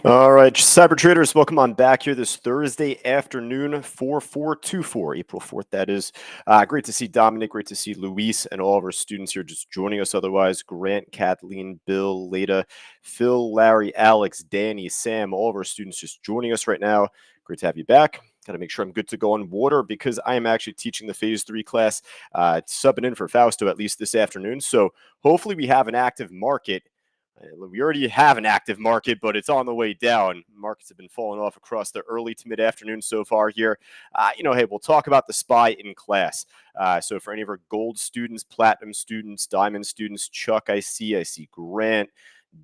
All right, cyber traders, welcome on back here this Thursday afternoon, 4424, April 4th, that is. Great to see Dominic, great to see Luis, and all of our students here just joining us. Otherwise, Grant, Kathleen, Bill, Leda, Phil, Larry, Alex, Danny, Sam, all of our students just joining us right now. Great to have you back. Got to make sure I'm good to go on water because I am actually teaching the Phase 3 class, subbing in for Fausto at least this afternoon. So hopefully we have an active market. We already have an active market, but it's on the way down. Markets have been falling off across the early to mid afternoon so far here. Hey, we'll talk about the SPY in class. So for any of our gold students, platinum students, diamond students, Chuck, I see Grant,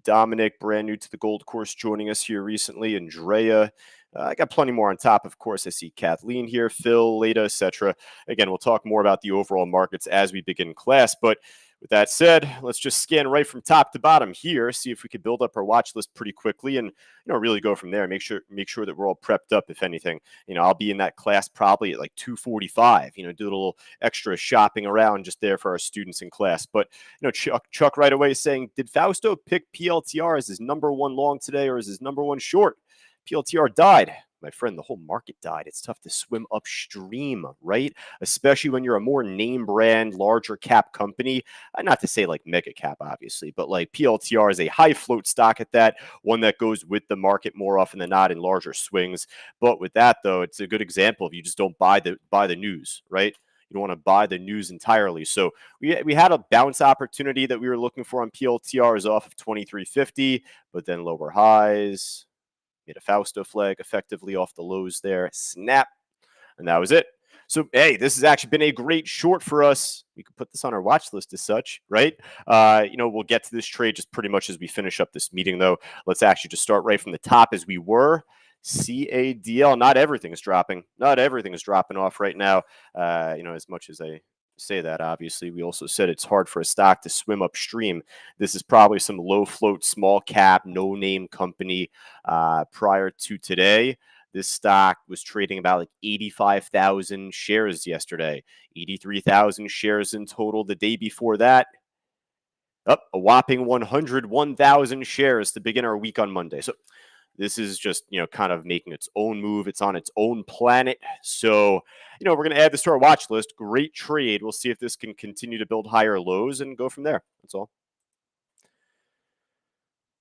Dominic, brand new to the gold course, joining us here recently, Andrea. I got plenty more on top. Of course, I see Kathleen here, Phil, Leda, etc. Again, we'll talk more about the overall markets as we begin class, but with that said, let's just scan right from top to bottom here, see if we could build up our watch list pretty quickly and really go from there. Make sure that we're all prepped up if anything. I'll be in that class probably at like 2:45, do a little extra shopping around just there for our students in class. But Chuck right away saying, did Fausto pick PLTR as his number one long today or as his number one short? PLTR died. My friend, the whole market died. It's tough to swim upstream, right? Especially when you're a more name brand, larger cap company. Not to say like mega cap, obviously, but like PLTR is a high float stock at that, one that goes with the market more often than not in larger swings. But with that, though, it's a good example of you just don't buy the news, right? You don't want to buy the news entirely. So we had a bounce opportunity that we were looking for on PLTR is off of 2350, but then lower highs. Made a Fausto flag effectively off the lows there. Snap. And that was it. So, hey, this has actually been a great short for us. We could put this on our watch list as such, right? We'll get to this trade just pretty much as we finish up this meeting, though. Let's actually just start right from the top as we were. CADL, not everything is dropping. Not everything is dropping off right now. As much as I say that, obviously, we also said it's hard for a stock to swim upstream. This is probably some low float, small cap, no name company prior to today. This stock was trading about like 85,000 shares yesterday, 83,000 shares in total the day before that. Up a whopping 101,000 shares to begin our week on Monday. So this is just, kind of making its own move. It's on its own planet. So, we're going to add this to our watch list. Great trade. We'll see if this can continue to build higher lows and go from there. That's all.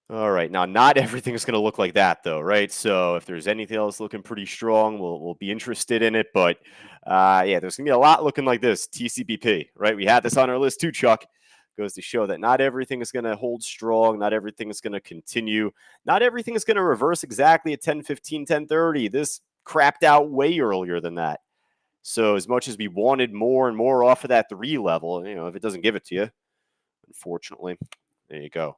All right. Now, not everything is going to look like that, though, right? So, if there's anything else looking pretty strong, we'll be interested in it. But there's going to be a lot looking like this. TCBP, right? We had this on our list too, Chuck. Goes to show that not everything is going to hold strong. Not everything is going to continue. Not everything is going to reverse exactly at 10:15, 10:30. This crapped out way earlier than that. So, as much as we wanted more and more off of that 3 level, if it doesn't give it to you, unfortunately, there you go.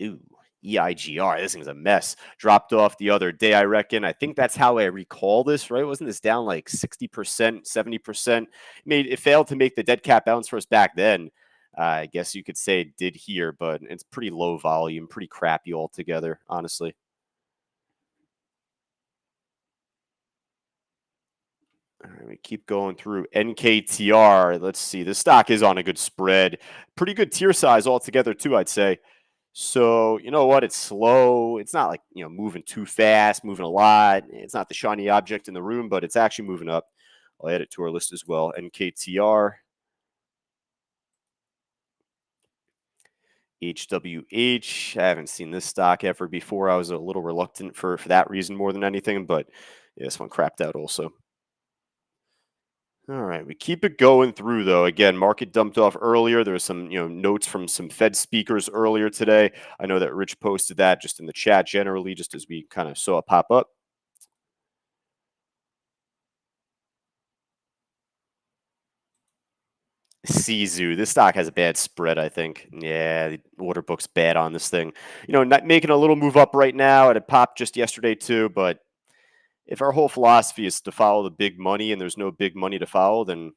Ooh, EIGR. This thing's a mess. Dropped off the other day, I reckon. I think that's how I recall this, right? Wasn't this down like 60%, 70%? It failed to make the dead cat bounce for us back then. I guess you could say it did here, but it's pretty low volume, pretty crappy altogether, honestly. All right, we keep going through NKTR. Let's see. This stock is on a good spread. Pretty good tier size altogether, too, I'd say. So, you know what? It's slow. It's not like, moving too fast, moving a lot. It's not the shiny object in the room, but it's actually moving up. I'll add it to our list as well. NKTR. HWH. I haven't seen this stock ever before. I was a little reluctant for that reason more than anything, but yeah, this one crapped out also. All right, we keep it going through though. Again, market dumped off earlier. There was some, notes from some Fed speakers earlier today. I know that Rich posted that just in the chat generally, just as we kind of saw it pop up. Sizu, this stock has a bad spread, I think. Yeah, the order book's bad on this thing. Not making a little move up right now. It had popped just yesterday too, but if our whole philosophy is to follow the big money and there's no big money to follow, then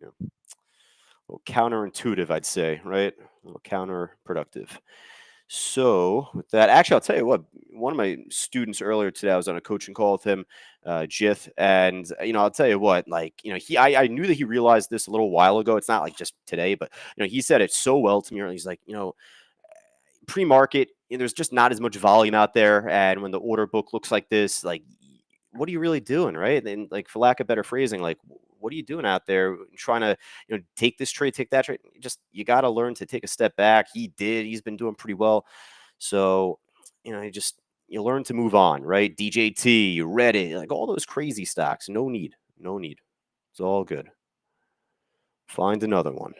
a little counterintuitive, I'd say, right? A little counterproductive. So with that, actually, I'll tell you what. One of my students earlier today, I was on a coaching call with him, Jith, and I'll tell you what. Like, I knew that he realized this a little while ago. It's not like just today, but he said it so well to me. He's like, pre-market, there's just not as much volume out there, and when the order book looks like this, like, what are you really doing, right? And like, for lack of better phrasing, like, what are you doing out there trying to, take this trade, take that trade? Just, you got to learn to take a step back. He's been doing pretty well. So, you learn to move on, right? DJT, Reddit, like all those crazy stocks. No need, no need. It's all good. Find another one.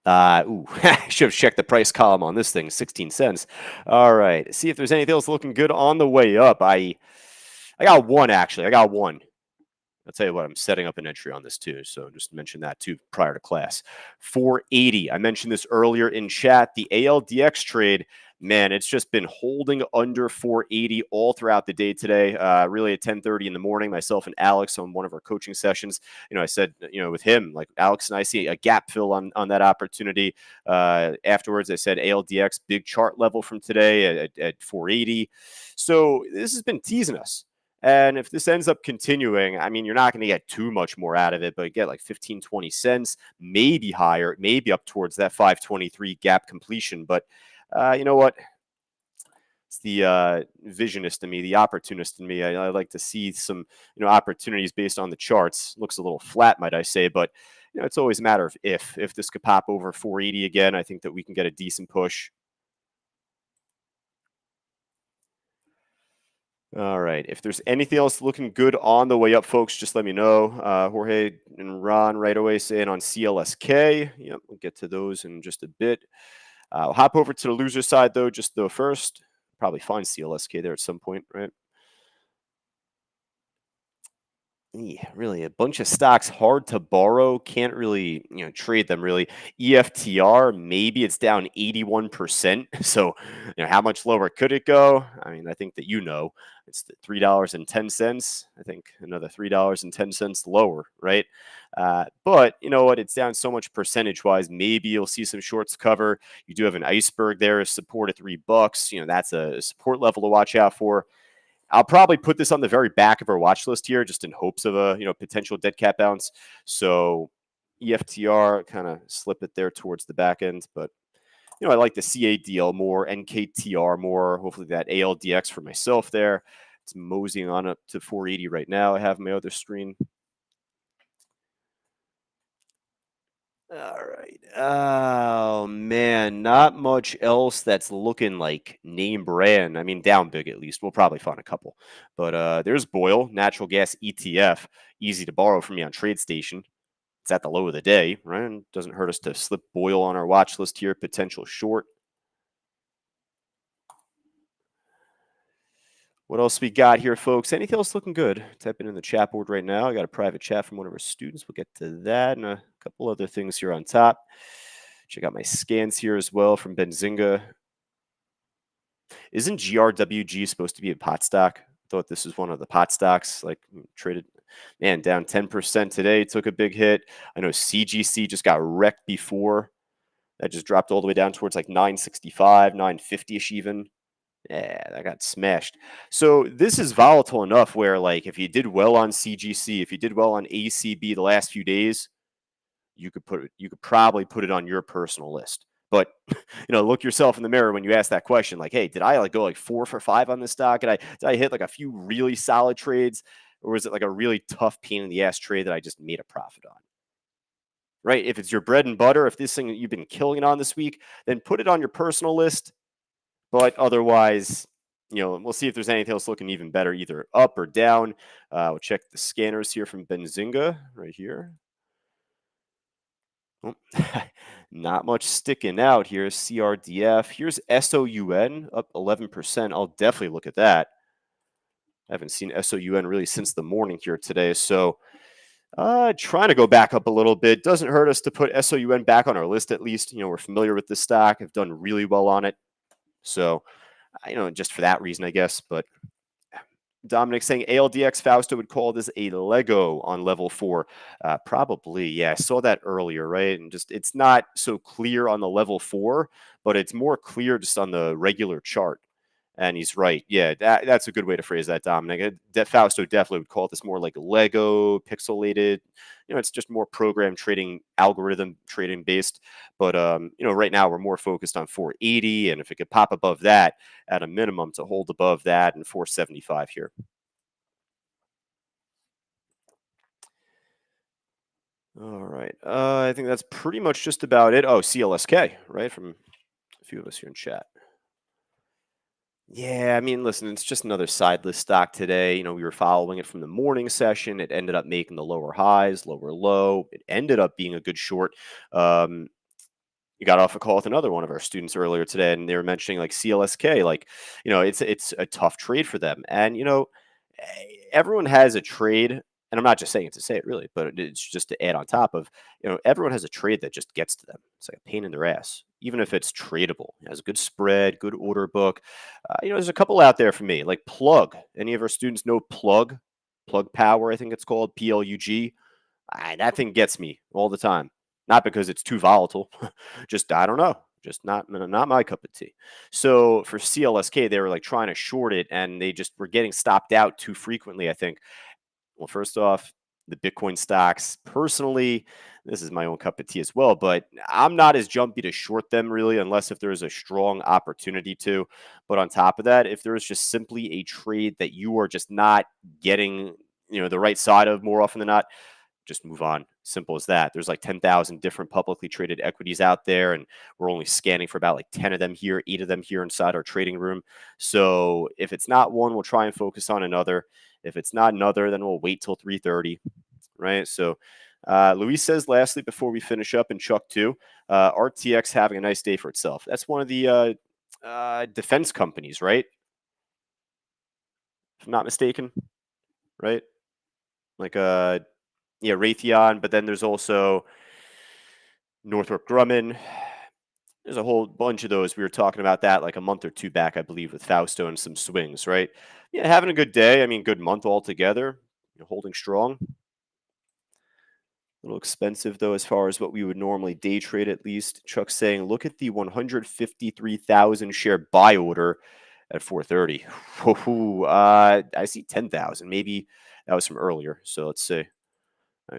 I should have checked the price column on this thing, 16 cents. All right. See if there's anything else looking good on the way up. I got one, actually. I got one. I'll tell you what, I'm setting up an entry on this too. So just mention that too prior to class. 480. I mentioned this earlier in chat. The ALDX trade, man, it's just been holding under 480 all throughout the day today. Really at 10:30 in the morning, myself and Alex on one of our coaching sessions, I said, with him, like, Alex and I see a gap fill on that opportunity. Afterwards, I said ALDX big chart level from today at 480. So this has been teasing us. And if this ends up continuing, I mean, you're not going to get too much more out of it, but get like 15, 20 cents, maybe higher, maybe up towards that 523 gap completion. But you know what? It's the visionist in me, the opportunist in me. I like to see some, opportunities based on the charts. Looks a little flat, might I say, but it's always a matter of if this could pop over 480 again, I think that we can get a decent push. All right. If there's anything else looking good on the way up, folks, just let me know. Jorge and Ron right away saying on CLSK. Yep, we'll get to those in just a bit. I'll hop over to the loser side, though, just though first. Probably find CLSK there at some point, right? Yeah, really a bunch of stocks hard to borrow. Can't really, trade them really. EFTR, maybe it's down 81%. So, how much lower could it go? I mean, I think that it's the $3.10. I think another $3.10 lower, right? But you know what? It's down so much percentage wise. Maybe you'll see some shorts cover. You do have an iceberg there, a support at $3. That's a support level to watch out for. I'll probably put this on the very back of our watch list here, just in hopes of a potential dead cat bounce. So EFTR, kind of slip it there towards the back end, but I like the CADL more, NKTR more. Hopefully that ALDX for myself there. It's moseying on up to 480 right now. I have my other screen. All right. Oh man, not much else that's looking like name brand. I mean, down big at least. We'll probably find a couple. But there's Boyle, natural gas ETF, easy to borrow from me on TradeStation. It's at the low of the day, right? And doesn't hurt us to slip Boyle on our watch list here, potential short. What else we got here, folks? Anything else looking good? Type it in the chat board right now. I got a private chat from one of our students. We'll get to that and a couple other things here on top. Check out my scans here as well from Benzinga. Isn't GRWG supposed to be a pot stock? I thought this was one of the pot stocks, like traded. Man, down 10% today, took a big hit. I know CGC just got wrecked before. That just dropped all the way down towards like 965, 950-ish even. Yeah, that got smashed. So this is volatile enough where, like, if you did well on CGC, if you did well on ACB the last few days, you could probably put it on your personal list. But look yourself in the mirror when you ask that question. Like, hey, did I go like 4 for 5 on this stock? Did I hit like a few really solid trades, or was it like a really tough pain in the ass trade that I just made a profit on? Right? If it's your bread and butter, if this thing that you've been killing it on this week, then put it on your personal list. But otherwise, we'll see if there's anything else looking even better, either up or down. We'll check the scanners here from Benzinga right here. Oh, not much sticking out here. CRDF. Here's SOUN up 11%. I'll definitely look at that. I haven't seen SOUN really since the morning here today. So trying to go back up a little bit. Doesn't hurt us to put SOUN back on our list at least. We're familiar with this stock. Have done really well on it. So, just for that reason, I guess. But Dominic saying ALDX Fausto would call this a Lego on level 4. Probably, yeah. I saw that earlier, right? And just it's not so clear on the level 4, but it's more clear just on the regular chart. And he's right. Yeah, that's a good way to phrase that, Dominic. Fausto definitely would call this more like Lego, pixelated. It's just more program trading, algorithm trading based. But right now we're more focused on 480, and if it could pop above that at a minimum to hold above that and 475 here. All right. I think that's pretty much just about it. Oh, CLSK, right? From a few of us here in chat. Yeah, I mean, listen, it's just another sideless stock today. We were following it from the morning session. It ended up making the lower highs, lower low. It ended up being a good short. Um, you got off a call with another one of our students earlier today, and they were mentioning like CLSK, like it's a tough trade for them, and everyone has a trade, and I'm not just saying it to say it really, but it's just to add on top of everyone has a trade that just gets to them. It's like a pain in their ass, even if it's tradable. It has a good spread, good order book. There's a couple out there for me, like Plug. Any of our students know Plug? Plug Power, I think it's called PLUG. That thing gets me all the time. Not because it's too volatile, just I don't know, just not my cup of tea. So for CLSK, they were like trying to short it, and they just were getting stopped out too frequently. I think. Well, first off, the Bitcoin stocks, personally, this is my own cup of tea as well, but I'm not as jumpy to short them really, unless if there's a strong opportunity to. But on top of that, if there is just simply a trade that you are just not getting, the right side of more often than not, just move on. Simple as that. There's like 10,000 different publicly traded equities out there, and we're only scanning for about like 10 of them here, 8 of them here inside our trading room. So if it's not one, we'll try and focus on another. If it's not another, then we'll wait till 3:30, right? So Luis says, lastly, before we finish up, and Chuck too, RTX having a nice day for itself. That's one of the defense companies, right? If I'm not mistaken, right? Like yeah, Raytheon, but then there's also Northrop Grumman. There's a whole bunch of those. We were talking about that like a month or two back, I believe, with Fausto and some swings, right? Yeah, having a good day. I mean, good month altogether. Holding strong. A little expensive though, as far as what we would normally day trade at least. Chuck's saying, look at the 153,000 share buy order at 4:30. I see 10,000. Maybe that was from earlier. So let's see.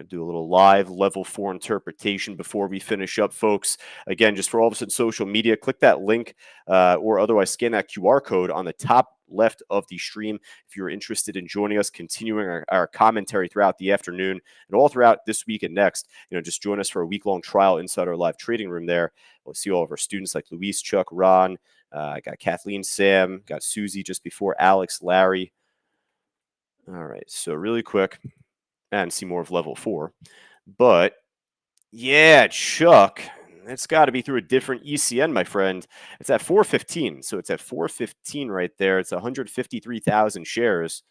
Do a little live level 4 interpretation before we finish up, folks. Again, just for all of us in social media, click that link or otherwise scan that QR code on the top left of the stream if you're interested in joining us, continuing our commentary throughout the afternoon and all throughout this week and next. Just join us for a week-long trial inside our live trading room there. We'll see all of our students like Luis, Chuck, Ron. I got Kathleen, Sam, got Susie just before, Alex, Larry. All right, so really quick, and see more of level 4. But yeah, Chuck, it's got to be through a different ECN, my friend. It's at 415. So it's at 415 right there. It's 153,000 shares.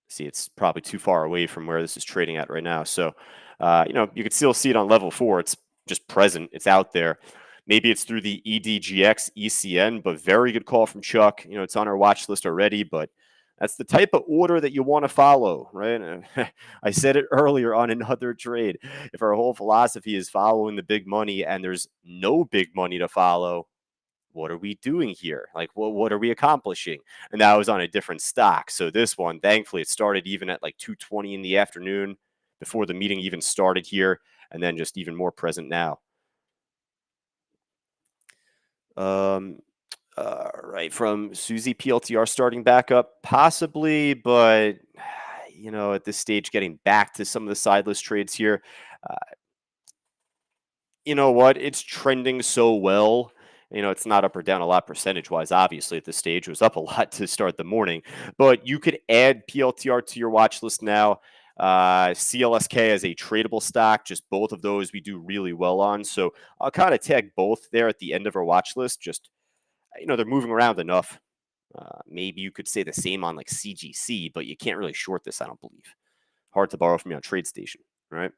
See, it's probably too far away from where this is trading at right now. So, you could still see it on level 4. It's just present. It's out there. Maybe it's through the EDGX ECN, but very good call from Chuck. It's on our watch list already, but that's the type of order that you want to follow, right? I said it earlier on another trade. If our whole philosophy is following the big money and there's no big money to follow, what are we doing here? Like, what are we accomplishing? And that was on a different stock. So this one, thankfully, it started even at like 2:20 in the afternoon before the meeting even started here, and then just even more present now. Right, from Susie, PLTR starting back up, possibly, but at this stage, getting back to some of the sideless trades here. Uh, you know what? It's trending so well. It's not up or down a lot percentage wise. Obviously, at this stage, it was up a lot to start the morning, but you could add PLTR to your watch list now. CLSK as a tradable stock, just both of those we do really well on. So I'll kind of tag both there at the end of our watch list. Just they're moving around enough. Maybe you could say the same on like CGC, but you can't really short this, I don't believe. Hard to borrow from me on TradeStation, right?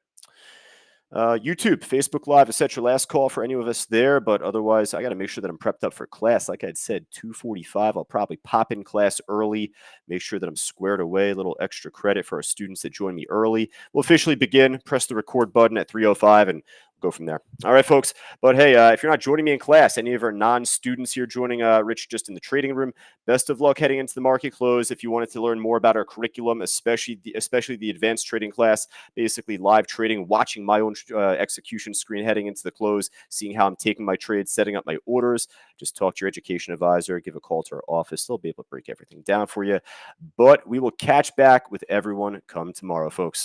YouTube, Facebook Live, etc. Last call for any of us there, but otherwise, I got to make sure that I'm prepped up for class. Like I'd said, 2:45. I'll probably pop in class early, make sure that I'm squared away. A little extra credit for our students that join me early. We'll officially begin. Press the record button at 3:05 and go from there. All right, folks. But hey, if you're not joining me in class, any of our non-students here joining Rich just in the trading room, best of luck heading into the market close. If you wanted to learn more about our curriculum, especially the advanced trading class, basically live trading, watching my own execution screen heading into the close, seeing how I'm taking my trades, setting up my orders, just talk to your education advisor, give a call to our office. They'll be able to break everything down for you. But we will catch back with everyone come tomorrow, folks.